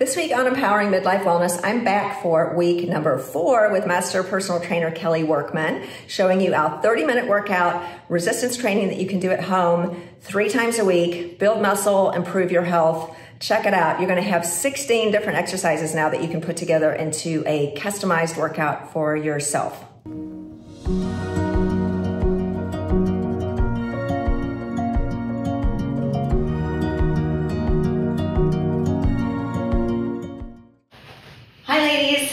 This week on Empowering Midlife Wellness, I'm back for week number 4 with Master Personal Trainer Kelley Workman, showing you our 30-minute workout, resistance training that you can do at home 3 times a week, build muscle, improve your health. Check it out. You're going to have 16 different exercises now that you can put together into a customized workout for yourself.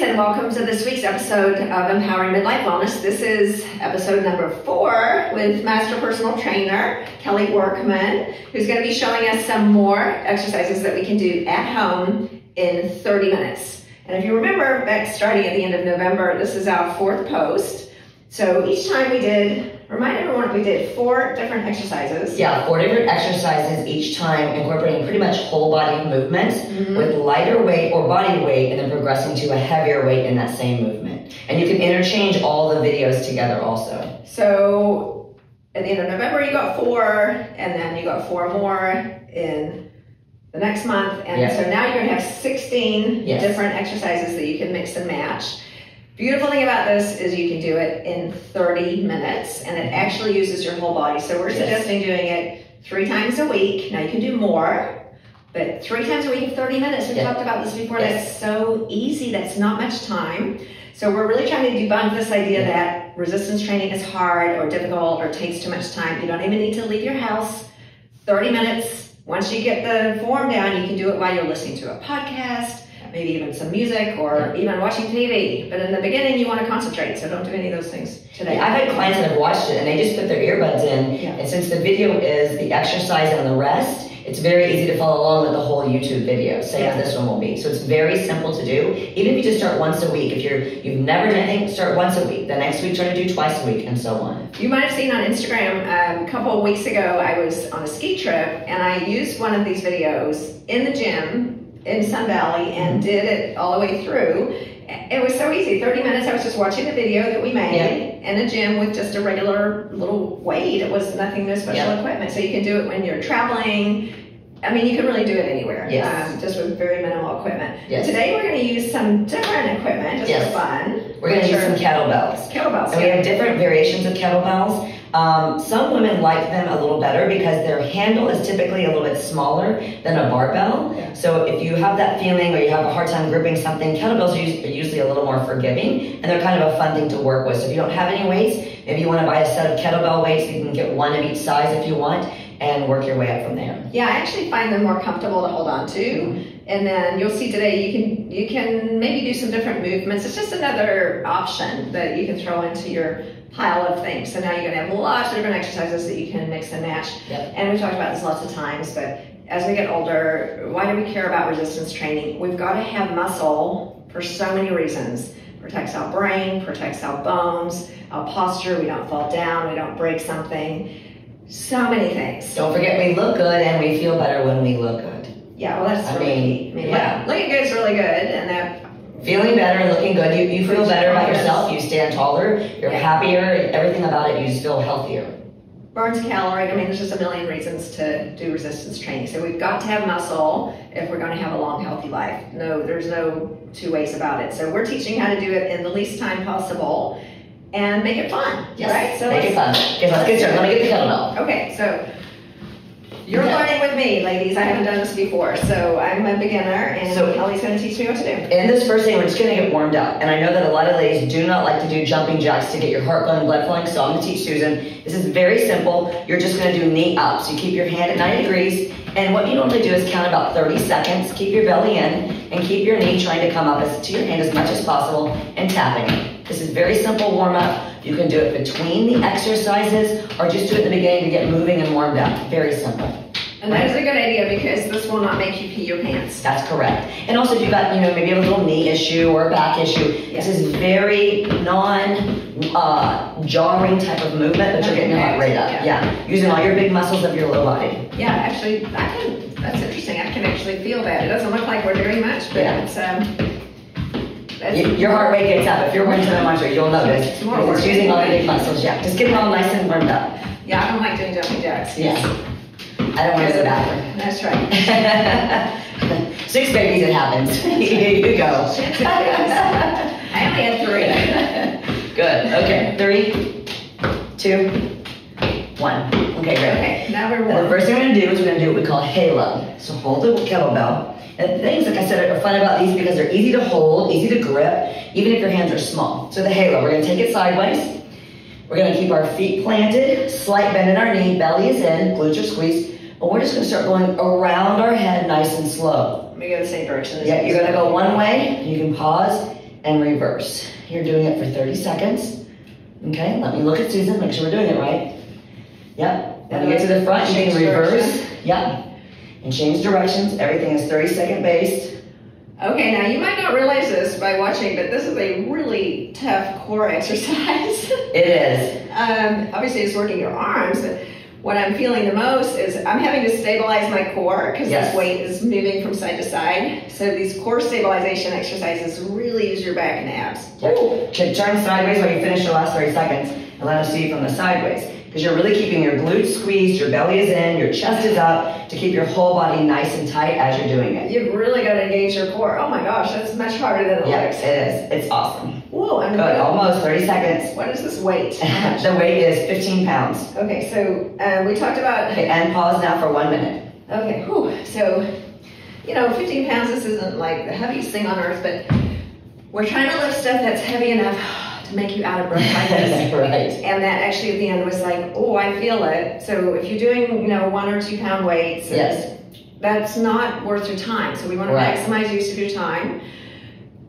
And welcome to this week's episode of Empowering Midlife Wellness. This is episode number 4 with Master Personal Trainer Kelley Workman, who's going to be showing us some more exercises that we can do at home in 30 minutes. And if you remember, back starting at the end of November, this is our 4th post. So each time we did, remind everyone, we did 4 different exercises. Yeah, 4 different exercises each time, incorporating pretty much whole body movements with lighter weight or body weight, and then progressing to a heavier weight in that same movement. And you can interchange all the videos together also. So at the end of November, you got 4, and then you got 4 more in the next month. And so now you're going to have 16 different exercises that you can mix and match. Beautiful thing about this is you can do it in 30 minutes, and it actually uses your whole body. So we're suggesting doing it 3 times a week. Now you can do more, but 3 times a week in 30 minutes. We talked about this before. That's so easy. That's not much time. So we're really trying to debunk this idea that resistance training is hard or difficult or takes too much time. You don't even need to leave your house. 30 minutes. Once you get the form down, you can do it while you're listening to a podcast, maybe even some music, or even watching TV. But in the beginning, you want to concentrate, so don't do any of those things today. Yeah, I've had clients that have watched it, and they just put their earbuds in, and since the video is the exercise and the rest, it's very easy to follow along with the whole YouTube video, same as this one will be. So it's very simple to do. Even if you just start once a week, if you've never done anything, start once a week. The next week, try to do twice a week, and so on. You might have seen on Instagram, a couple of weeks ago, I was on a ski trip, and I used one of these videos in the gym in Sun Valley and did it all the way through. It was so easy. 30 minutes, I was just watching the video that we made in a gym with just a regular little weight. It was nothing, no special equipment. So you can do it when you're traveling. I mean, you can really do it anywhere, just with very minimal equipment. Today we're going to use some different equipment just for fun. We're going to use some kettlebells. Kettlebells. And we have different variations of kettlebells. Some women like them a little better because their handle is typically a little bit smaller than a barbell. So if you have that feeling or you have a hard time gripping something, kettlebells are usually a little more forgiving, and they're kind of a fun thing to work with. So if you don't have any weights, maybe you want to buy a set of kettlebell weights. You can get 1 of each size if you want, and work your way up from there. Yeah, I actually find them more comfortable to hold on to. And then you'll see today you can maybe do some different movements. It's just another option that you can throw into your pile of things. So now you're going to have lots of different exercises that you can mix and match. And we've talked about this lots of times, but as we get older, why do we care about resistance training? We've got to have muscle for so many reasons. Protects our brain, protects our bones, our posture, we don't fall down, we don't break something. So many things. Don't forget, we look good and we feel better when we look good. Yeah, well, that's really key. Looking good is really good, and that feeling better and looking good, you feel better about yourself, you stand taller, you're happier, everything about it, you just feel healthier. Burns calorie, I mean, there's just a million reasons to do resistance training. So we've got to have muscle if we're going to have a long, healthy life. No, there's no 2 ways about it. So we're teaching how to do it in the least time possible and make it fun, right? So make it fun. Okay, let's get started. Let me get the kettlebell. Okay, so you're learning with me, ladies. I haven't done this before, so I'm a beginner, and Kelley's going to teach me what to do. In this first thing, we're just going to get warmed up. And I know that a lot of ladies do not like to do jumping jacks to get your heart going and blood flowing, so I'm going to teach Susan. This is very simple. You're just going to do knee up. So you keep your hand at 90 degrees, and what you normally do is count about 30 seconds, keep your belly in, and keep your knee trying to come up to your hand as much as possible, and tapping it. This is very simple warm-up. You can do it between the exercises or just do it at the beginning to get moving and warmed up. Very simple. And that is a good idea because this will not make you pee your pants. That's correct. And also if you've got, maybe a little knee issue or a back issue, this is very non-jarring type of movement, but you're getting your heart rate up. Using all your big muscles of your low body. Yeah, actually, that's interesting. I can actually feel that. It doesn't look like we're doing much, but it's... your heart rate gets up. If you're going to the monitor, you'll notice. It's using all the big muscles. Just get them all nice and warmed up. Yeah, I don't like doing jumping jacks. I don't want to go to the bathroom. That's right. 6 babies, it happens. Here you go. I only had 3. Good. Okay. 3, 2, 1. Okay, great. Okay, now we're The first thing we're going to do is we're going to do what we call halo. So hold the kettlebell. And things, like I said, are fun about these because they're easy to hold, easy to grip, even if your hands are small. So the halo, we're going to take it sideways. We're going to keep our feet planted, slight bend in our knee, belly is in, glutes are squeezed. But we're just going to start going around our head nice and slow. Let me go the same direction. Yeah, you're going to go one way. You can pause and reverse. You're doing it for 30 seconds. Okay, let me look at Susan, make sure we're doing it right. Yep, when you get to the front, you can reverse. Yep. And change directions. Everything is 30-second based. Okay, now you might not realize this by watching, but this is a really tough core exercise. It is. Obviously, it's working your arms, but what I'm feeling the most is I'm having to stabilize my core because this weight is moving from side to side. So these core stabilization exercises really use your back and abs. Yep. Turn sideways while you finish your last 30 seconds and let us see you from the sideways. Because you're really keeping your glutes squeezed, your belly is in, your chest is up to keep your whole body nice and tight as you're doing it. You've really got to engage your core. Oh my gosh, that's much harder than it looks. It is. It's awesome. Whoa, I'm good. Almost 30 seconds. What is this weight? The weight is 15 pounds. Okay, so we talked about... Okay, and pause now for 1 minute. Okay, whew. So, 15 pounds, this isn't like the heaviest thing on earth, but we're trying to lift stuff that's heavy enough to make you out of breath like this. Right. And that actually at the end was like, oh, I feel it. So if you're doing, 1 or 2 pound weights, that's not worth your time. So we want to maximize use of your time.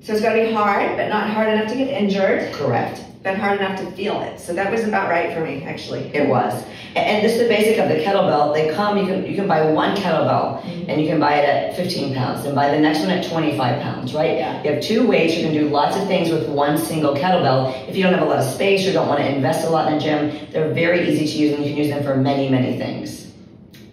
So it's got to be hard, but not hard enough to get injured. Correct. But hard enough to feel it. So that was about right for me, actually. It was. And this is the basic of the kettlebell. They come, you can buy 1 kettlebell, and you can buy it at 15 pounds, and buy the next one at 25 pounds, right? Yeah. You have 2 weights. You can do lots of things with 1 single kettlebell. If you don't have a lot of space or don't want to invest a lot in the gym, they're very easy to use, and you can use them for many, many things.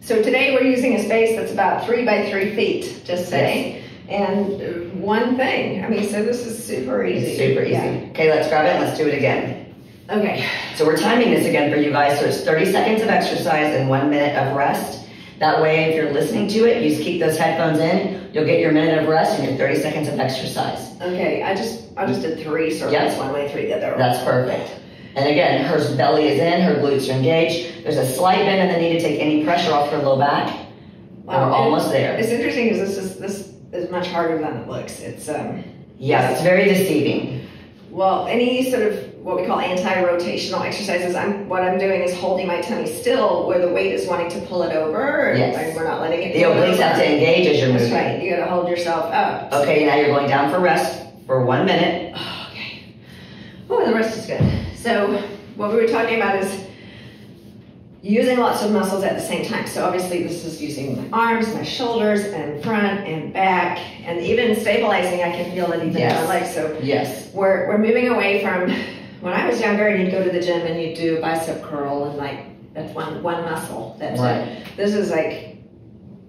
So today we're using a space that's about 3 by 3 feet, just saying. And 1 thing. So this is super easy. It's super easy. Yeah. Okay, let's grab it and let's do it again. Okay. So we're timing this again for you guys. So it's 30 seconds of exercise and 1 minute of rest. That way, if you're listening to it, you just keep those headphones in. You'll get your minute of rest and your 30 seconds of exercise. Okay, I just did 3 circles, 1 way, 3 the other. That's perfect. And again, her belly is in, her glutes are engaged. There's a slight bend in the knee to take any pressure off her low back. Wow, we're almost there. It's interesting because this is much harder than it looks. It's it's very deceiving. Well, any sort of what we call anti-rotational exercises, what I'm doing is holding my tummy still where the weight is wanting to pull it over. And we're not letting it The obliques have to engage as you're moving. That's right. You got to hold yourself up. Okay, now you're going down for rest for 1 minute. Okay. Oh, the rest is good. So what we were talking about is using lots of muscles at the same time. So obviously this is using my arms, my shoulders, and front and back, and even stabilizing, I can feel it even in my legs. So we're moving away from, when I was younger, you'd go to the gym and you'd do a bicep curl, and that's one muscle. That's it. This is like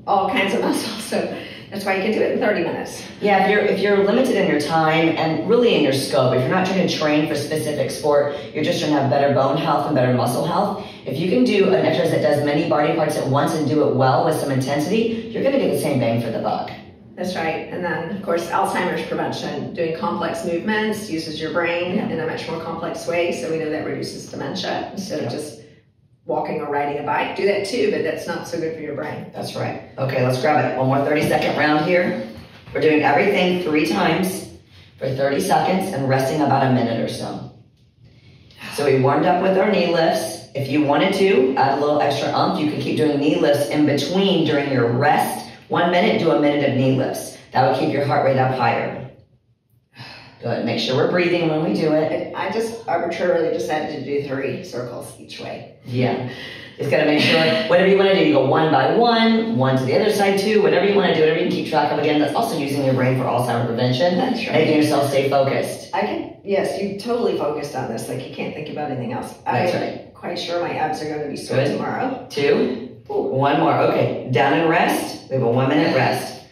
all kinds of muscles. So that's why you can do it in 30 minutes. Yeah, if you're limited in your time and really in your scope, if you're not trying to train for a specific sport, you're just trying to have better bone health and better muscle health. If you can do an exercise that does many body parts at once and do it well with some intensity, you're going to get the same bang for the buck. That's right. And then, of course, Alzheimer's prevention, doing complex movements uses your brain in a much more complex way. So we know that reduces dementia instead of just walking or riding a bike. Do that too, but that's not so good for your brain. That's right. Okay, let's grab it. 1 more 30-second round here. We're doing everything 3 times for 30 seconds and resting about a minute or so. So we warmed up with our knee lifts. If you wanted to add a little extra oomph, you could keep doing knee lifts in between during your rest. 1 minute, do a minute of knee lifts. That will keep your heart rate up higher. Good. Make sure we're breathing when we do it. I just arbitrarily decided to do 3 circles each way. Yeah. Just got to make sure, whatever you want to do, you go 1 by 1, 1 to the other side 2, whatever you want to do, whatever you can keep track of. Again, that's also using your brain for Alzheimer's prevention. That's right. Making yourself stay focused. Yes, you totally focused on this. Like you can't think about anything else. That's right. Quite sure my abs are going to be sore tomorrow. 2. 1 more. Okay. Down and rest. We have a 1 minute rest.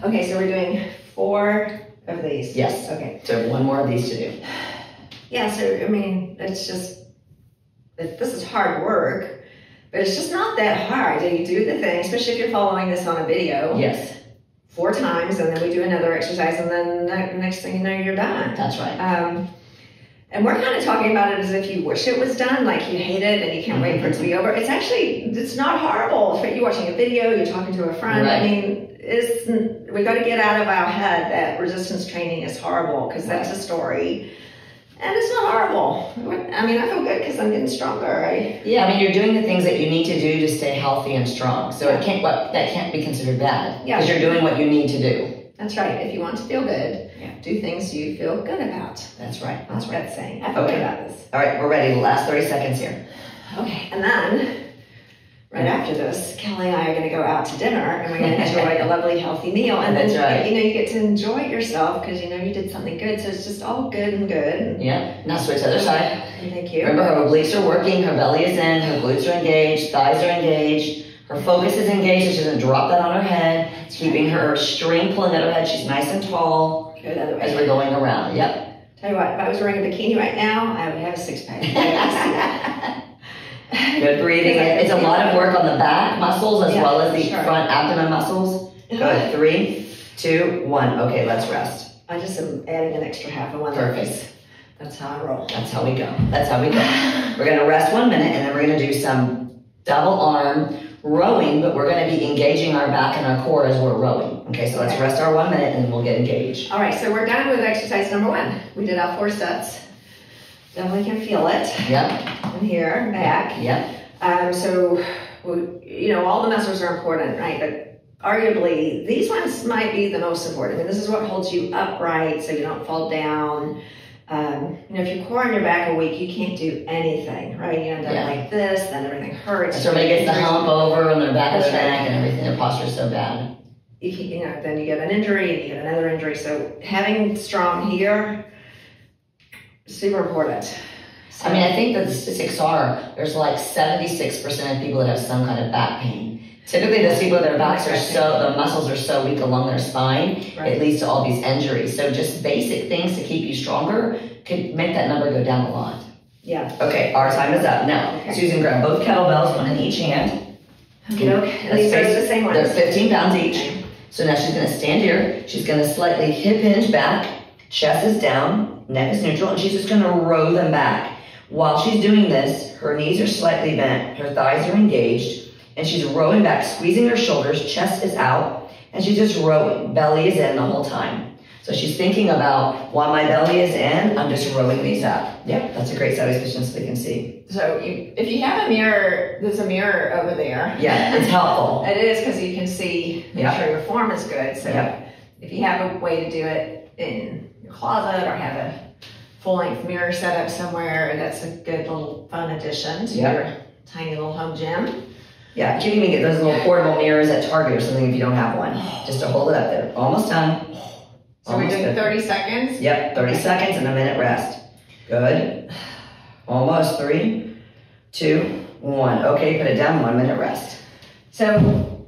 Okay, so we're doing 4 of these. Yes. Okay. So 1 more of these to do. Yeah, so, it's just, this is hard work, But it's just not that hard. You do the thing, especially if you're following this on a video. Yes. 4 times, and then we do another exercise, and then the next thing you know, you're done. That's right. And we're kind of talking about it as if you wish it was done, like you hate it and you can't wait for it to be over. It's actually, it's not horrible. You're watching a video, you're talking to a friend. Right. I mean, we got to get out of our head that resistance training is horrible, because that's a story. And it's not horrible. I mean, I feel good because I'm getting stronger, right? Yeah, I mean, you're doing the things that you need to do to stay healthy and strong. So that can't be considered bad, because you're doing what you need to do. That's right. If you want to feel good, do things you feel good about. That's right. That's right. Saying. I feel good about this. All right, we're ready. The last 30 seconds here. Okay, and then right after this, Kelley and I are going to go out to dinner, and we're going to enjoy a lovely, healthy meal. And then you get to enjoy it yourself because you did something good. So it's just all good and good. Yeah. Now switch to the other side. Thank you. Remember, her obliques are working, her belly is in, her glutes are engaged, thighs are engaged, her focus is engaged, so she's going to drop that on her head. It's keeping her string pulling at her head. She's nice and tall as we're going around. Yep. Tell you what, if I was wearing a bikini right now, I would have a 6-pack. Good breathing. It's a lot of work on the back muscles as well as the front abdomen muscles. Good. 3, 2, 1. Okay, let's rest. I just am adding an extra half of one. Perfect. That's how I roll. That's how we go. That's how we go. We're going to rest 1 minute, and then we're going to do some double arm rowing, but we're going to be engaging our back and our core as we're rowing. Okay, so let's rest our 1 minute, and then we'll get engaged. All right, so we're done with exercise number 1. We did our 4 sets. Definitely can feel it. Yep. And here, back. Yep. So, all the muscles are important, right? But arguably, these ones might be the most important. I mean, this is what holds you upright so you don't fall down. If your core and your back are weak, you can't do anything, right? You end up like this, then everything hurts. Somebody gets the hump over on their back of their neck and everything. Their posture is so bad. Then you get an injury and you get another injury. So having strong here, super important. So, I mean, I think that the statistics are, there's like 76% of people that have some kind of back pain. Typically, those people their backs are the muscles are so weak along their spine, it leads to all these injuries. So just basic things to keep you stronger could make that number go down a lot. Yeah. Okay, our time is up. Now, Susan, grab both kettlebells, one in each hand. Okay. And these are the same ones. They're 15 pounds each. So now she's going to stand here. She's going to slightly hip hinge back. Chest is down. Neck is neutral. And she's just going to row them back. While she's doing this, her knees are slightly bent. Her thighs are engaged. And she's rowing back, squeezing her shoulders. Chest is out. And she's just rowing. Belly is in the whole time. So she's thinking about, while my belly is in, I'm just rowing these up. Yep, that's a great side position so they can see. So if you have a mirror, there's a mirror over there. Yeah, it's helpful. It is, because you can see, make sure your form is good. So if you have a way to do it in your closet or have a full-length mirror set up somewhere, that's a good little fun addition to your tiny little home gym. Yeah, you can even get those little portable mirrors at Target or something if you don't have one, just to hold it up there. Almost done. So almost we're doing 30 seconds? Yep, 30 seconds and a minute rest. Good. Almost. 3, 2, 1. Okay, put it down, 1 minute rest. So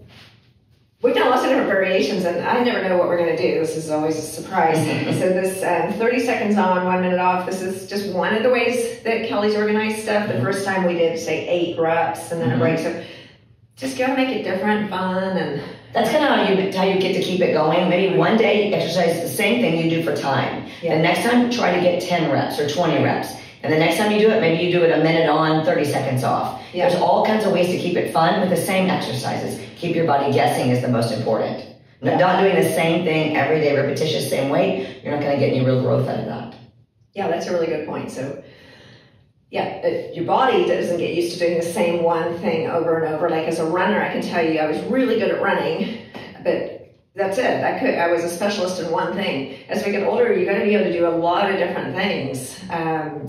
we've done lots of different variations, and I never know what we're going to do. This is always a surprise. So this 30 seconds on, 1 minute off, this is just one of the ways that Kelley's organized stuff. The first time we did, say, 8 reps and then a break. So just gotta make it different, fun, and that's kind of how you get to keep it going. Maybe one day exercise the same thing you do for time. The next time try to get 10 reps or 20 reps. And the next time you do it, maybe you do it a minute on, 30 seconds off. There's all kinds of ways to keep it fun with the same exercises. Keep your body guessing is the most important. Not doing the same thing every day, repetitious, same weight. You're not gonna get any real growth out of that. Yeah, that's a really good point. So your body doesn't get used to doing the same one thing over and over. Like as a runner, I can tell you I was really good at running, but that's it. I was a specialist in one thing. As we get older, you got to be able to do a lot of different things.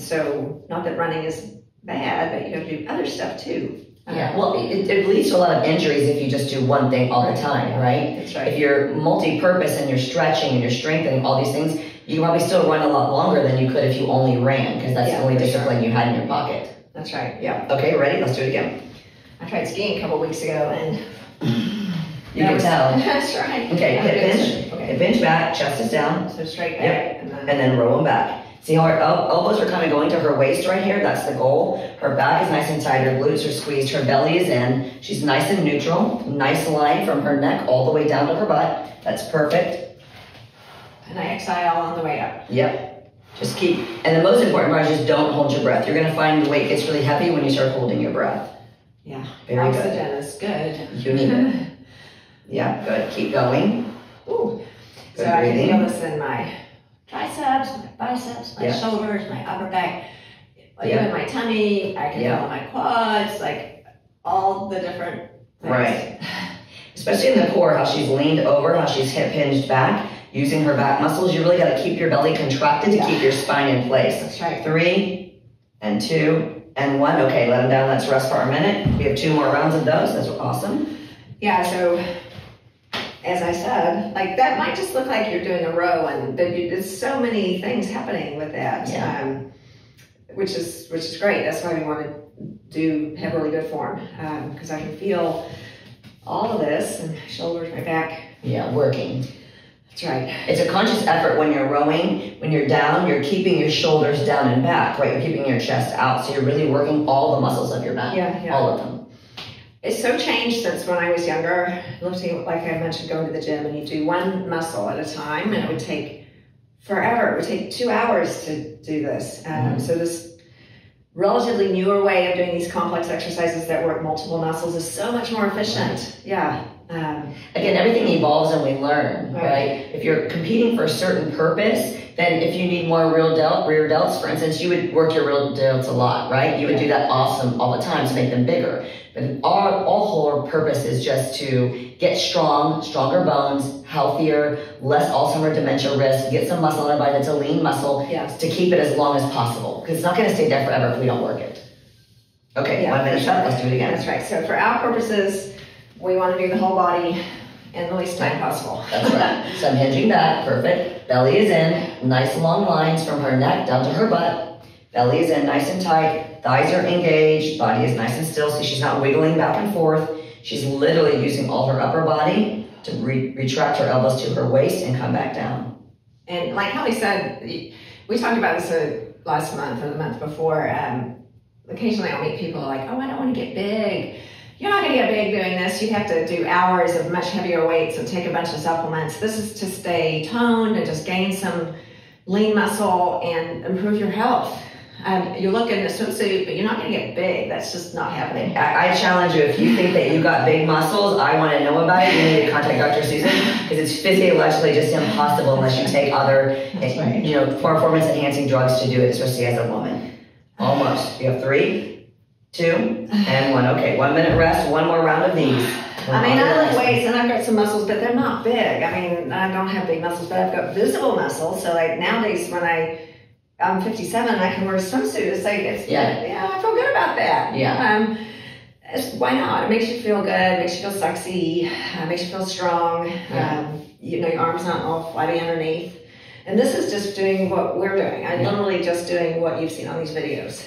So not that running is bad, but you got to do other stuff too. Well, it leads to a lot of injuries if you just do one thing all the time, right? That's right. If you're multi-purpose and you're stretching and you're strengthening all these things, you can probably still run a lot longer than you could if you only ran, because that's the only discipline you had in your pocket. That's right, yeah. Okay, ready? Let's do it again. I tried skiing a couple weeks ago, and you can tell. That's right. Okay, hip hinge. Hip hinge back, chest is down. So straight back. And then roll them back. See how her elbows are kind of going to her waist right here? That's the goal. Her back is nice and tight. Her glutes are squeezed. Her belly is in. She's nice and neutral. Nice line from her neck all the way down to her butt. That's perfect. And I exhale on the way up. Yep. Just keep, and the most important part is just don't hold your breath. You're going to find the weight gets really heavy when you start holding your breath. Yeah. Very Oxygen good. is good. You need it. Yeah, good. Keep going. Ooh. Good so breathing. I can feel this in my triceps, my biceps, my shoulders, my upper back, even my tummy. I can feel my quads, like all the different things. Right. Especially in the core, how she's leaned over, how she's hip hinged back, using her back muscles. You really got to keep your belly contracted to keep your spine in place. That's right. 3 and 2 and 1. Okay, let them down. Let's rest for a minute. We have 2 more rounds of those. That's awesome. Yeah, so as I said, like that might just look like you're doing a row, and there's so many things happening with that, which is great. That's why we want to have really good form, because I can feel all of this, and my shoulders, my back. Yeah, working. That's right. It's a conscious effort when you're rowing. When you're down, you're keeping your shoulders down and back, right? You're keeping your chest out, so you're really working all the muscles of your back. Yeah. All of them. It's so changed since when I was younger, lifting, like I mentioned, going to the gym, and you do one muscle at a time, and it would take forever. It would take 2 hours to do this. So this relatively newer way of doing these complex exercises that work multiple muscles is so much more efficient. Yeah. Again, everything evolves and we learn, right? If you're competing for a certain purpose, then if you need more rear delts, for instance, you would work your rear delts a lot, right? You would do that awesome all the time to make them bigger. But our whole purpose is just to get strong, stronger bones, healthier, less Alzheimer's dementia risk, get some muscle in our body that's a lean muscle to keep it as long as possible. Because it's not going to stay there forever if we don't work it. Okay, 1 minute shot. Let's do it again. That's right. So for our purposes, we want to do the whole body in the least time possible. That's right. So I'm hinging back. Perfect. Belly is in. Nice long lines from her neck down to her butt. Belly is in, nice and tight. Thighs are engaged. Body is nice and still, so she's not wiggling back and forth. She's literally using all her upper body to retract her elbows to her waist and come back down. And like Kelley said, we talked about this last month or the month before. Occasionally I'll meet people like, oh, I don't want to get big. You're not going to get big doing this. You have to do hours of much heavier weights and take a bunch of supplements. This is to stay toned and just gain some lean muscle and improve your health. You look in a swimsuit, but you're not going to get big. That's just not happening. I challenge you, if you think that you got big muscles, I want to know about it. You need to contact Dr. Susan, because it's physiologically just impossible unless you take other performance enhancing drugs to do it, especially as a woman. Almost. You have 3, 2, and 1. Okay, 1 minute rest, 1 more round of these. I mean, I lift weights and I've got some muscles, but they're not big. I mean, I don't have big muscles, but I've got visible muscles. So like nowadays when I'm 57 and I can wear a swimsuit, it's like, I feel good about that. Yeah. Why not? It makes you feel good, makes you feel sexy, makes you feel strong. Yeah. Your arms not all flabby underneath. And this is just doing what we're doing. I'm literally just doing what you've seen on these videos.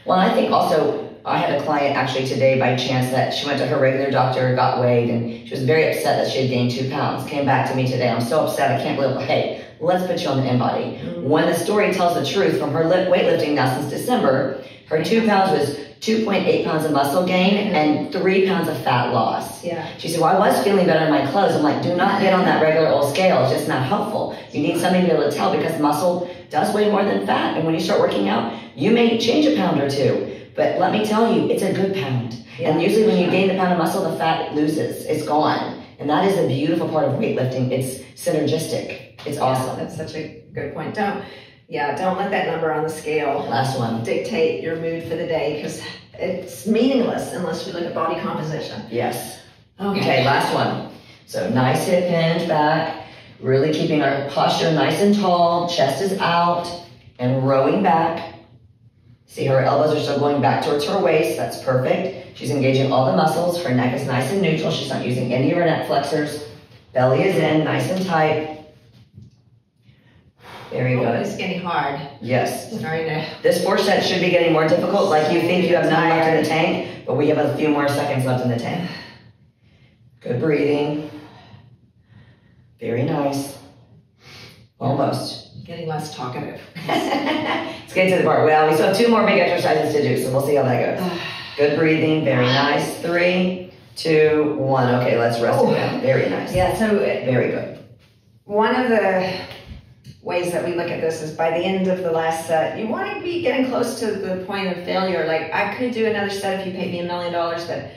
Well, I think also, I had a client actually today by chance that she went to her regular doctor, got weighed, and she was very upset that she had gained 2 pounds. Came back to me today. I'm so upset. I can't believe, hey, let's put you on the InBody. When the story tells the truth, from her weightlifting now since December, her 2 pounds was 2.8 pounds of muscle gain and 3 pounds of fat loss. Yeah. She said, well, I was feeling better in my clothes. I'm like, do not get on that regular old scale. It's just not helpful. You need something to be able to tell, because muscle does weigh more than fat. And when you start working out, you may change a pound or 2. But let me tell you, it's a good pound. Yeah. And usually when you gain the pound of muscle, the fat loses. It's gone. And that is a beautiful part of weightlifting. It's synergistic. It's awesome. That's such a good point. Don't let that number on the scale last one dictate your mood for the day, because it's meaningless unless you look at body composition. Yes. Okay, last one. So nice hip hinge back, really keeping our posture nice and tall, chest is out, and rowing back. See, her elbows are still going back towards her waist. That's perfect. She's engaging all the muscles. Her neck is nice and neutral. She's not using any of her neck flexors. Belly is in, nice and tight. Very good. It's getting hard. Yes. Starting to. This 4 set should be getting more difficult. Like you think you have none left in the tank, but we have a few more seconds left in the tank. Good breathing. Very nice. Almost. getting less talkative. Let's get to the part. Well, we still have 2 more big exercises to do, so we'll see how that goes. Good breathing, very nice. 3, 2, 1. Okay, let's rest it down. Very nice. Yeah, so very good. One of the ways that we look at this is by the end of the last set, you want to be getting close to the point of failure. Like, I could do another set if you paid me $1 million, but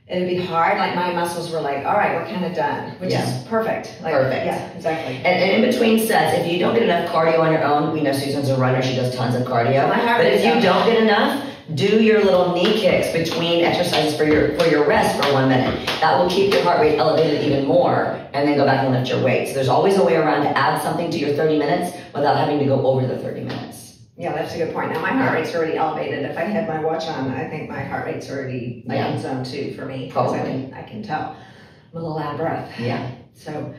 it'd be hard. Like, my muscles were like, all right, we're kind of done, which is perfect. Like, perfect. Yeah, exactly. And in between sets, if you don't get enough cardio on your own, we know Susan's a runner, she does tons of cardio. But if you don't get enough, do your little knee kicks between exercises for your rest for 1 minute. That will keep your heart rate elevated even more, and then go back and lift your weight. So there's always a way around to add something to your 30 minutes without having to go over the 30 minutes. Yeah, that's a good point. Now, my heart rate's already elevated. If I had my watch on, I think my heart rate's already like in zone 2 for me. Probably. I can tell. I'm a little out of breath. Yeah. So.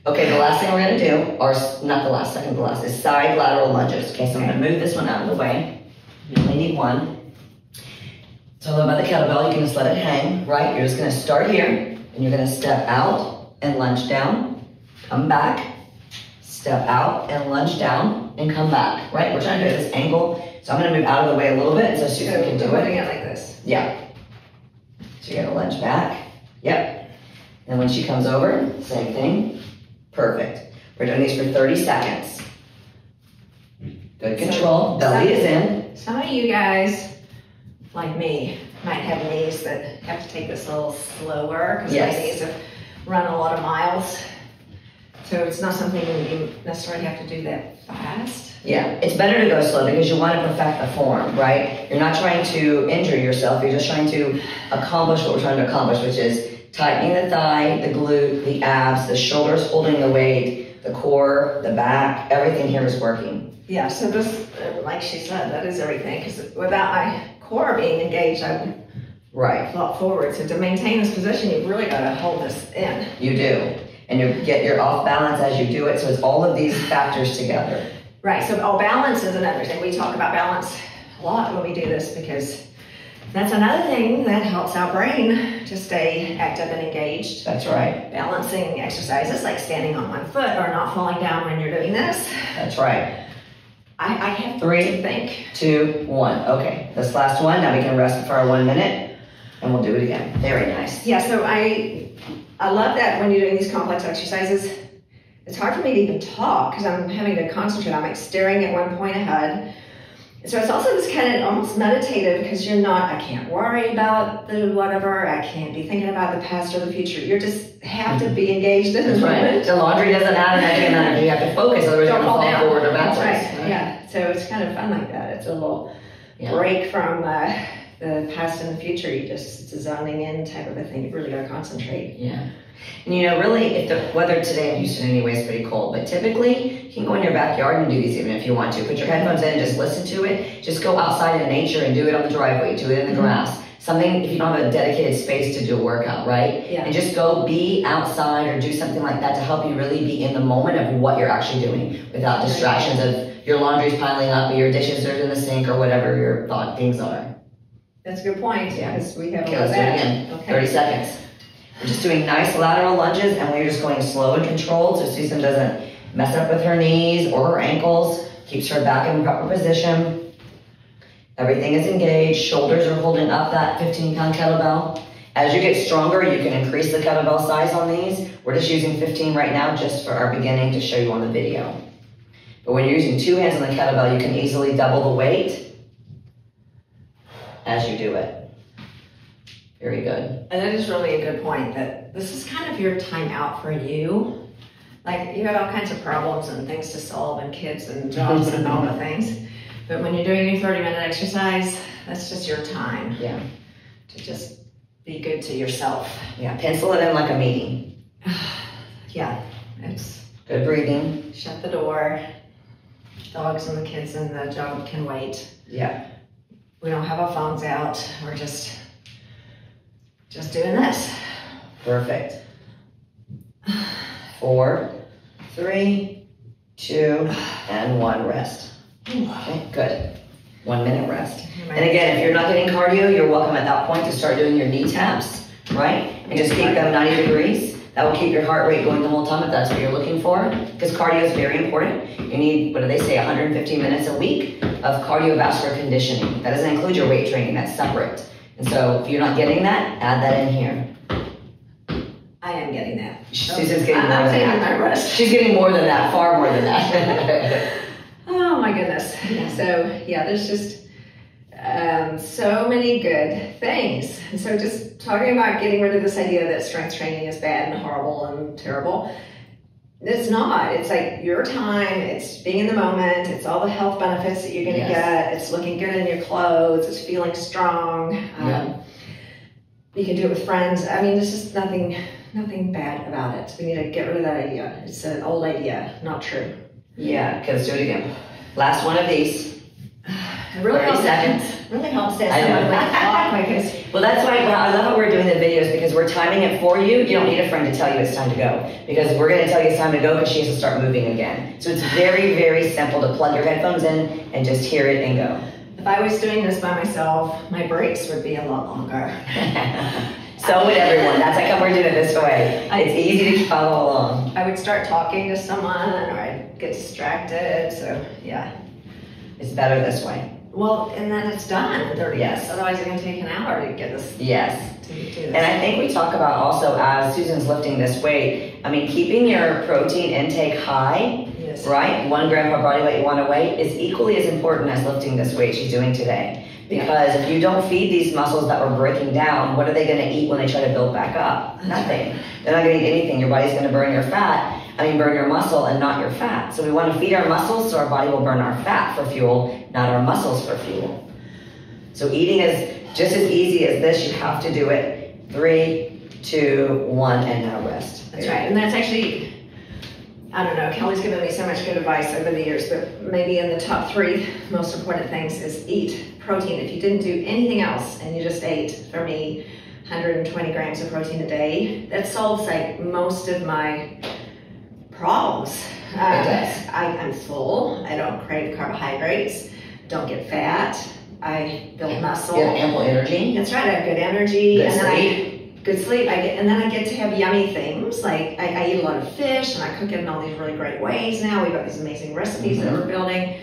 Okay, the last thing we're going to do, or not the last, second to last, is side lateral lunges. Okay, so I'm going to move this one out of the way. You only need one. So about the kettlebell, you can just let it hang, right? You're just going to start here, and you're going to step out and lunge down, come back, step out and lunge down, and come back, right? We're trying to do this angle, so I'm going to move out of the way a little bit so Susan can do it. Holding it like this. Yeah. So you're going to lunge back. Yep. And when she comes over, same thing. Perfect. We're doing these for 30 seconds. Good control. Belly is in. Some of you guys, like me, might have knees that have to take this a little slower because my knees have run a lot of miles. So it's not something you necessarily have to do that fast. Yeah, it's better to go slow because you want to perfect the form, right? You're not trying to injure yourself. You're just trying to accomplish what we're trying to accomplish, which is tightening the thigh, the glute, the abs, the shoulders holding the weight, the core, the back, everything here is working. Yeah, so this, like she said, that is everything. Because without my core being engaged, I would flop forward. So to maintain this position, you've really got to hold this in. You do. And you get your off balance as you do it. So it's all of these factors together. Right. So balance is another thing. We talk about balance a lot when we do this because that's another thing that helps our brain to stay active and engaged. That's right. Balancing exercises like standing on one foot or not falling down when you're doing this. That's right. I have 3, 2, 1. Okay, this last one. Now we can rest for our 1 minute, and we'll do it again. Very nice. Yeah. So I love that when you're doing these complex exercises, it's hard for me to even talk because I'm having to concentrate. I'm like staring at one point ahead. So it's also this kind of almost meditative because you're not, I can't worry about the whatever, I can't be thinking about the past or the future. You just have to be engaged in the moment. The laundry doesn't add an extra amount. You have to focus, otherwise you're going to fall forward or backwards. That's right. Yeah. So it's kind of fun like that. It's a little break from the past and the future. It's a zoning in type of a thing. You really got to concentrate. Yeah. And you know, really, if the weather today in Houston anyway is pretty cold, but typically you can go in your backyard and do these even if you want to. Put your headphones in and just listen to it. Just go outside in nature and do it on the driveway. Do it in the grass. Something, if you don't have a dedicated space to do a workout, right? Yeah. And just go be outside or do something like that to help you really be in the moment of what you're actually doing without distractions of your laundry's piling up or your dishes are in the sink or whatever your thought things are. That's a good point. Yeah. Because we have let's do it again. Okay. 30 seconds. We're just doing nice lateral lunges and we're just going slow and controlled so Susan doesn't mess up with her knees or her ankles, keeps her back in the proper position. Everything is engaged, shoulders are holding up that 15-pound kettlebell. As you get stronger, you can increase the kettlebell size on these. We're just using 15 right now just for our beginning to show you on the video. But when you're using 2 hands on the kettlebell, you can easily double the weight as you do it. Very good. And that is really a good point that this is kind of your time out for you. Like you have all kinds of problems and things to solve and kids and jobs and all the things. But when you're doing your 30-minute exercise, that's just your time. Yeah. To just be good to yourself. Yeah, pencil it in like a meeting. Yeah. It's good breathing. Shut the door. Dogs and the kids and the job can wait. Yeah. We don't have our phones out. We're just doing this. Perfect. 4, 3, 2, and 1. Rest. Okay, good. 1 minute rest. And again, if you're not getting cardio, you're welcome at that point to start doing your knee taps, right? And just keep them 90 degrees. That will keep your heart rate going the whole time if that's what you're looking for, because cardio is very important. You need, what do they say, 115 minutes a week of cardiovascular conditioning. That doesn't include your weight training, that's separate. And so if you're not getting that, add that in here. I am getting that. Susan's getting more than that. My rest. She's getting more than that, far more than that. Oh my goodness. So yeah, there's just so many good things. And so just talking about getting rid of this idea that strength training is bad and horrible and terrible. It's not. It's like your time, it's being in the moment, it's all the health benefits that you're going to get, it's looking good in your clothes, it's feeling strong. You can do it with friends. I mean, there's just nothing bad about it. We need to get rid of that idea. It's an old idea, not true. Yeah, okay, let's do it again. Last one of these. Really 30 seconds. Really helps us. Well, that's why I love how we're doing the videos, because we're timing it for you. You don't need a friend to tell you it's time to go, because we're going to tell you it's time to go because she has to start moving again. So it's very, very simple to plug your headphones in and just hear it and go. If I was doing this by myself, my breaks would be a lot longer. So would everyone. That's how come we're doing it this way. It's easy to follow along. I would start talking to someone, or I'd get distracted. So yeah, it's better this way. Well, and then it's done in 30 minutes. Yes. Otherwise, it's going to take an hour to get this. Yes. To do this. And I think we talk about also, as Susan's lifting this weight, I mean, keeping your protein intake high, yes. Right? 1 gram per body weight you want to weigh is equally as important as lifting this weight she's doing today. Because if you don't feed these muscles that we're breaking down, what are they going to eat when they try to build back up? Nothing. They're not going to eat anything. Your body's going to burn your fat. Burn your muscle and not your fat. So we want to feed our muscles so our body will burn our fat for fuel, not our muscles for fuel. So eating is just as easy as this. You have to do it. 3, 2, 1, and now rest. That's right. And that's actually, I don't know, Kelley's given me so much good advice over the years, but maybe in the top 3 most important things is eat protein. If you didn't do anything else and you just ate, for me, 120 grams of protein a day, that solves like most of my problems. I'm full. I don't crave carbohydrates. Don't get fat. I build muscle. You have ample energy. That's right. I have good energy. Good sleep. Good sleep. And then I get to have yummy things. Like I eat a lot of fish, and I cook it in all these really great ways now. We've got these amazing recipes that we're building.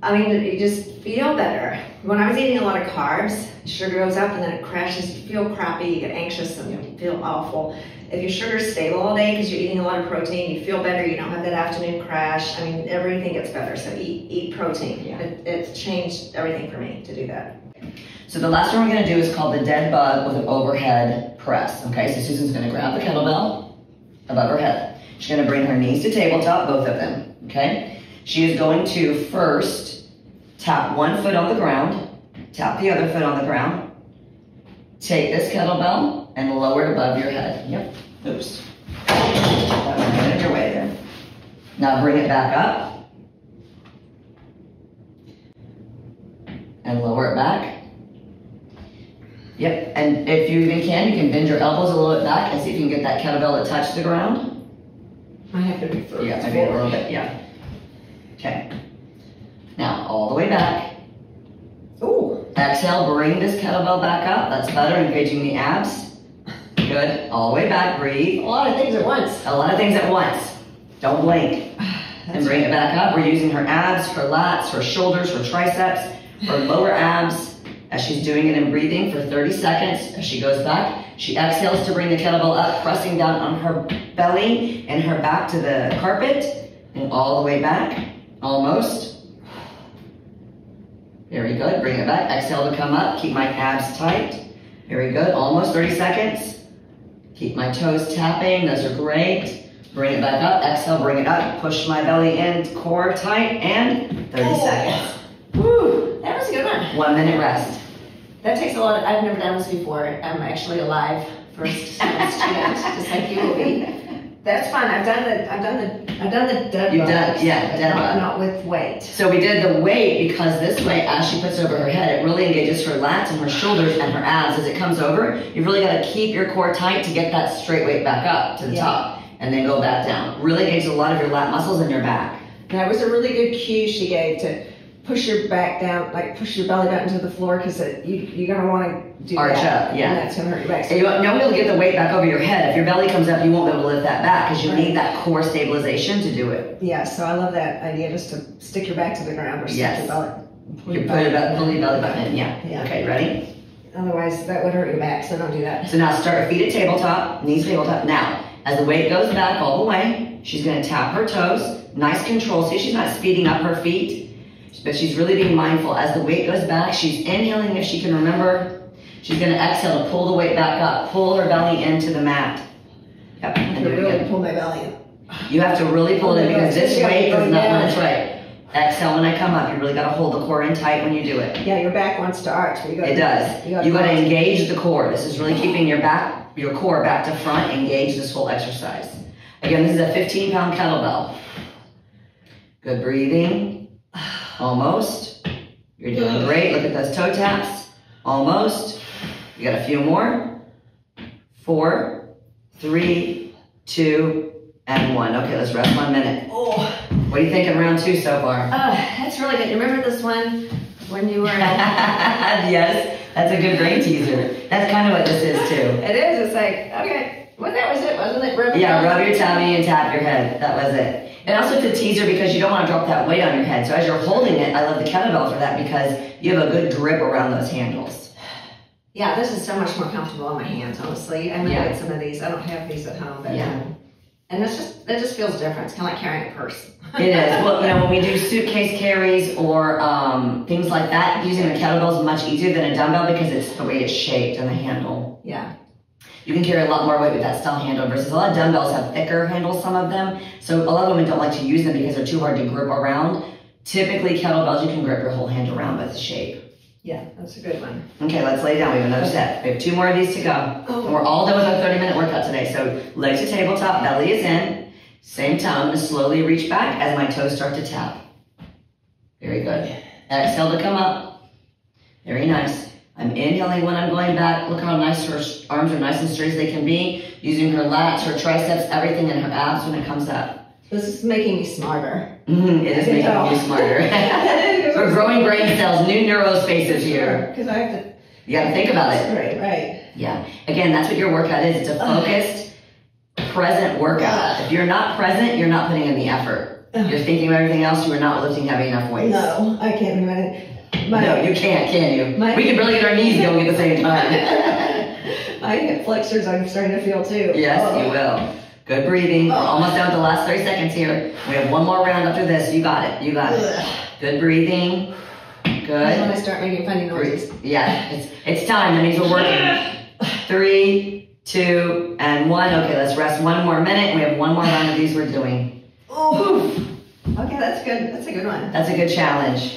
I mean, you just feel better. When I was eating a lot of carbs, sugar goes up and then it crashes. You feel crappy, you get anxious, and you feel awful. If your sugar's stable all day because you're eating a lot of protein, you feel better, you don't have that afternoon crash. I mean, everything gets better, so eat protein. Yeah. It's changed everything for me to do that. So the last one we're gonna do is called the dead bug with an overhead press. Okay, so Susan's gonna grab the kettlebell above her head. She's gonna bring her knees to tabletop, both of them, okay? She is going to first tap one foot on the ground, tap the other foot on the ground, take this kettlebell and lower it above your head. Yep, oops. That went right in your way there. Now bring it back up and lower it back. Yep, and if you even can, you can bend your elbows a little bit back and see if you can get that kettlebell to touch the ground. I have to be further. Yeah, maybe a little bit, yeah. Okay. Now, all the way back. Ooh. Exhale, bring this kettlebell back up. That's better, engaging the abs. Good. All the way back, breathe. A lot of things at once. A lot of things at once. Don't blink. And bring it back up. We're using her abs, her lats, her shoulders, her triceps, her lower abs, as she's doing it and breathing for 30 seconds. As she goes back, she exhales to bring the kettlebell up, pressing down on her belly and her back to the carpet. And all the way back, almost. Very good, bring it back. Exhale to come up, keep my abs tight. Very good, almost 30 seconds. Keep my toes tapping, those are great. Bring it back up, exhale, bring it up. Push my belly in, core tight, and 30 seconds. Woo, that was a good one. 1 minute rest. That takes a lot. I've never done this before. I'm actually a live first student, just like you will be. That's fun. I've done the dead You've bug. done, yeah, dead bug. Not with weight. So we did the weight because this way, as she puts it over her head, it really engages her lats and her shoulders and her abs. As it comes over, you've really got to keep your core tight to get that straight weight back up to the top and then go back down. Really engages a lot of your lat muscles in your back. That was a really good cue she gave to push your back down, like push your belly button to the floor, because you're going to want to do arch that. up, yeah. And that's going to hurt your back. So you won't be able to get the weight back over your head. If your belly comes up, you won't be able to lift that back because you need that core stabilization to do it. Yeah, so I love that idea, just to stick your back to the ground or stick your belly. Pull your belly button in, yeah. Okay, ready? Otherwise, that would hurt your back, so don't do that. So now start feet at tabletop, knees tabletop. Now, as the weight goes back all the way, she's going to tap her toes. Nice control. See, she's not speeding up her feet, but she's really being mindful. As the weight goes back, she's inhaling if she can remember. She's going to exhale to pull the weight back up. Pull her belly into the mat. Yep. And do it really pull my belly in. You have to really pull it in because this weight is not when it's right. Exhale when I come up. You really got to hold the core in tight when you do it. Yeah, your back wants to arch. It does. You got to engage the core. This is really keeping your core back to front. Engage this whole exercise. Again, this is a 15-pound kettlebell. Good breathing. Almost. You're doing great. Look at those toe taps. Almost. You got a few more. 4, 3, 2, and 1. Okay, let's rest 1 minute. What do you think in round 2 so far? That's really good. You remember this one when you were Yes, that's a good brain teaser. That's kind of what this is too. It is. It's like, okay, well, that was it, wasn't it? Yeah, rub your tummy and tap your head. That was it. And also it's a teaser because you don't want to drop that weight on your head. So as you're holding it, I love the kettlebell for that because you have a good grip around those handles. Yeah, this is so much more comfortable on my hands, honestly. I get some of these. I don't have these at home, but and it just feels different. It's kind of like carrying a purse. It is. Well, when we do suitcase carries or things like that, using a kettlebell is much easier than a dumbbell because it's the way it's shaped and the handle. Yeah. You can carry a lot more weight with that style handle versus a lot of dumbbells have thicker handles, some of them. So a lot of women don't like to use them because they're too hard to grip around. Typically, kettlebells, you can grip your whole hand around with the shape. Yeah, that's a good one. Okay, let's lay down. We have another set. We have 2 more of these to go. And we're all done with our 30-minute workout today. So legs to tabletop, belly is in. Same time, to slowly reach back as my toes start to tap. Very good. Exhale to come up. Very nice. I'm inhaling when I'm going back. Look how nice her arms are nice and straight as they can be. Using her lats, her triceps, everything in her abs when it comes up. This is making me smarter. It is making you smarter. We're growing brain cells, new neurospaces here. Because I have to. You got to think about it. Right. Yeah. Again, that's what your workout is. It's a focused, present workout. If you're not present, you're not putting in the effort. You're thinking of everything else. You are not lifting heavy enough weights. No, I can't do it. No, you can't, can you? We can barely get our knees going at the same time. My hip flexors, I'm starting to feel too. Yes, you will. Good breathing. We're almost down to the last 30 seconds here. We have 1 more round after this. You got it. You got it. Good breathing. Good. That's when I start making funny noises. Yeah, it's time. That means we're working. 3, 2, and 1. Okay, let's rest 1 more minute. We have 1 more round of these we're doing. Okay, that's good. That's a good one. That's a good challenge.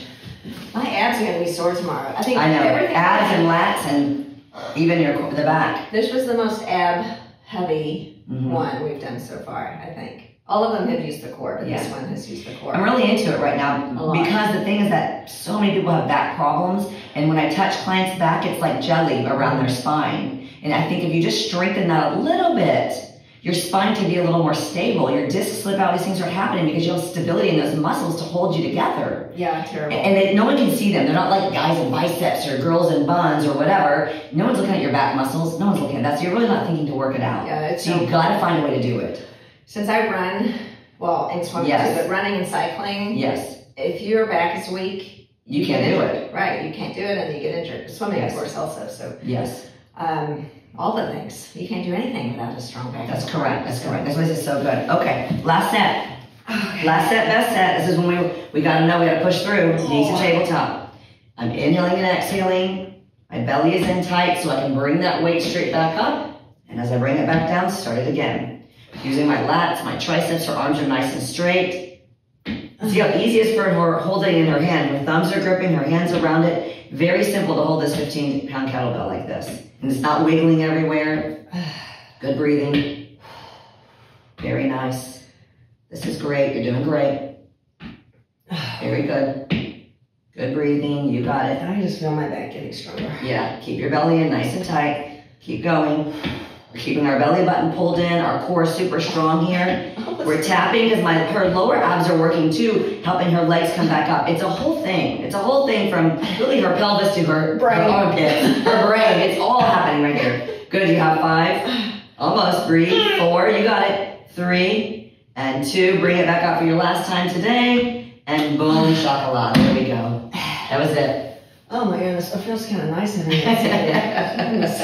My abs are going to be sore tomorrow. I know. Abs and lats and even the back. This was the most ab heavy one we've done so far, I think. All of them have used the core, but this one has used the core. I'm really into it right now because the thing is that so many people have back problems, and when I touch clients' back, it's like jelly around their spine. And I think if you just strengthen that a little bit, your spine can be a little more stable. Your discs slip out. These things are happening because you have stability in those muscles to hold you together. Yeah, terrible. And no one can see them. They're not like guys in biceps or girls in buns or whatever. No one's looking at your back muscles. No one's looking at that. So you're really not thinking to work it out. Yeah, so you've got to find a way to do it. Since I run, well, and swimming too, but running and cycling. Yes. If your back is weak, you can't do it. Right, you can't do it, and you get injured. Swimming, of course, also. So yes. All the things. You can't do anything without a strong back. That's correct. That's correct. That's why this is so good. Okay, last set. Okay. Last set, best set. This is when we got to know we got to push through. Knees to tabletop. I'm inhaling and exhaling. My belly is in tight so I can bring that weight straight back up. And as I bring it back down, start it again. Using my lats, my triceps, her arms are nice and straight. See how easy it is for her holding in her hand. Her thumbs are gripping, her hands around it. Very simple to hold this 15-pound kettlebell like this. And it's not wiggling everywhere. Good breathing. Very nice. This is great. You're doing great. Very good. Good breathing. You got it. I just feel my back getting stronger. Yeah. Keep your belly in nice and tight. Keep going. We're keeping our belly button pulled in, our core is super strong here. We're tapping because her lower abs are working too, helping her legs come back up. It's a whole thing. It's a whole thing from really her pelvis to her armpits, her brain. It's all happening right here. Good, you have 5. Almost, breathe. 4, you got it. 3 and 2. Bring it back up for your last time today. And boom, shakalaka. There we go. That was it. Oh my goodness, it feels kind of nice in here. That's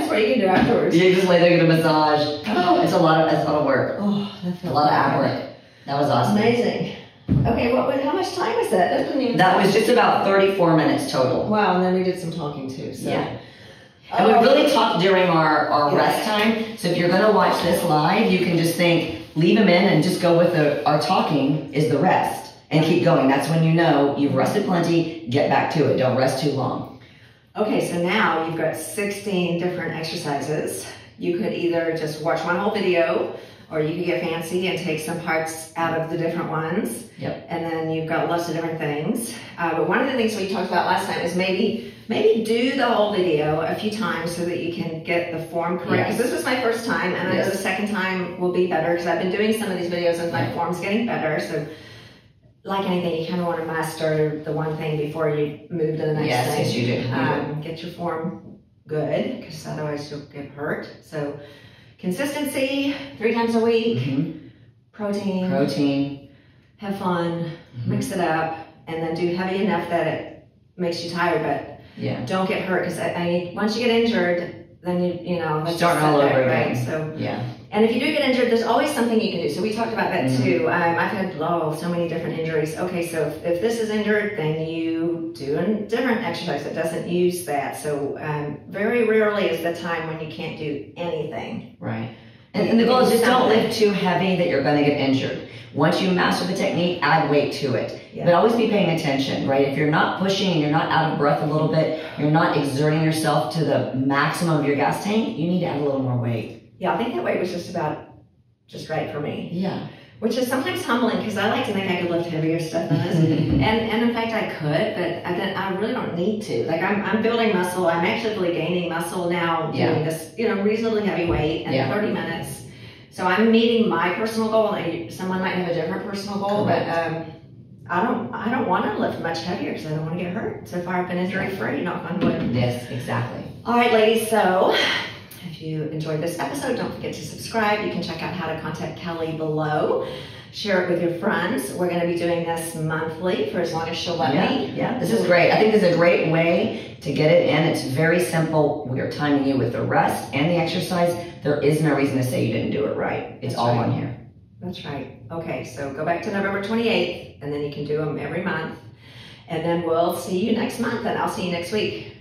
what you can do afterwards. You just lay there and get a massage. Oh, it's a lot of work. Oh, that feels a lot of ab work. That was awesome. Amazing. Okay, how much time was that? That was just about 34 minutes total. Wow, and then we did some talking too. So. Yeah. And we really talked during our rest time. So if you're going to watch this live, you can just think, leave them in and just go with our talking is the rest. And keep going. That's when you know you've rested plenty. Get back to it. Don't rest too long. Okay, so now you've got 16 different exercises. You could either just watch my whole video, or you could get fancy and take some parts out of the different ones. Yep. And then you've got lots of different things. But one of the things we talked about last time is maybe do the whole video a few times so that you can get the form correct. Because this was my first time, and I know the second time will be better because I've been doing some of these videos and my form's getting better. So. Like anything, you kind of want to master the one thing before you move to the next thing. Yes, you do. Get your form good, because otherwise you'll get hurt. So consistency, 3 times a week, protein, have fun, mix it up, and then do heavy enough that it makes you tired, but don't get hurt, because once you get injured, then you know, starting all over again. Right? So and if you do get injured, there's always something you can do. So we talked about that too. I've had so many different injuries. Okay, so if this is injured, then you do a different exercise that doesn't use that. So very rarely is the time when you can't do anything. Right. And the goal is just don't lift too heavy that you're going to get injured. Once you master the technique, add weight to it. But always be paying attention, right? If you're not pushing and you're not out of breath a little bit, you're not exerting yourself to the maximum of your gas tank, you need to add a little more weight. Yeah, I think that weight was just right for me. Yeah. Which is sometimes humbling, because I like to think I could lift heavier stuff than this. and in fact I could, but I really don't need to. Like I'm building muscle. I'm actively gaining muscle now doing this, reasonably heavy weight in 30 minutes. So I'm meeting my personal goal. Someone might have a different personal goal, but I don't want to lift much heavier because I don't want to get hurt. So far I've been injury free, knock on wood. Yes, exactly. All right, ladies, so if you enjoyed this episode, don't forget to subscribe. You can check out how to contact Kelley below. Share it with your friends. We're going to be doing this monthly for as long as she'll let me. Yeah, this is great. I think this is a great way to get it in. It's very simple. We are timing you with the rest and the exercise. There is no reason to say you didn't do it right. It's all on here. That's right. Okay, so go back to November 28th, and then you can do them every month. And then we'll see you next month, and I'll see you next week.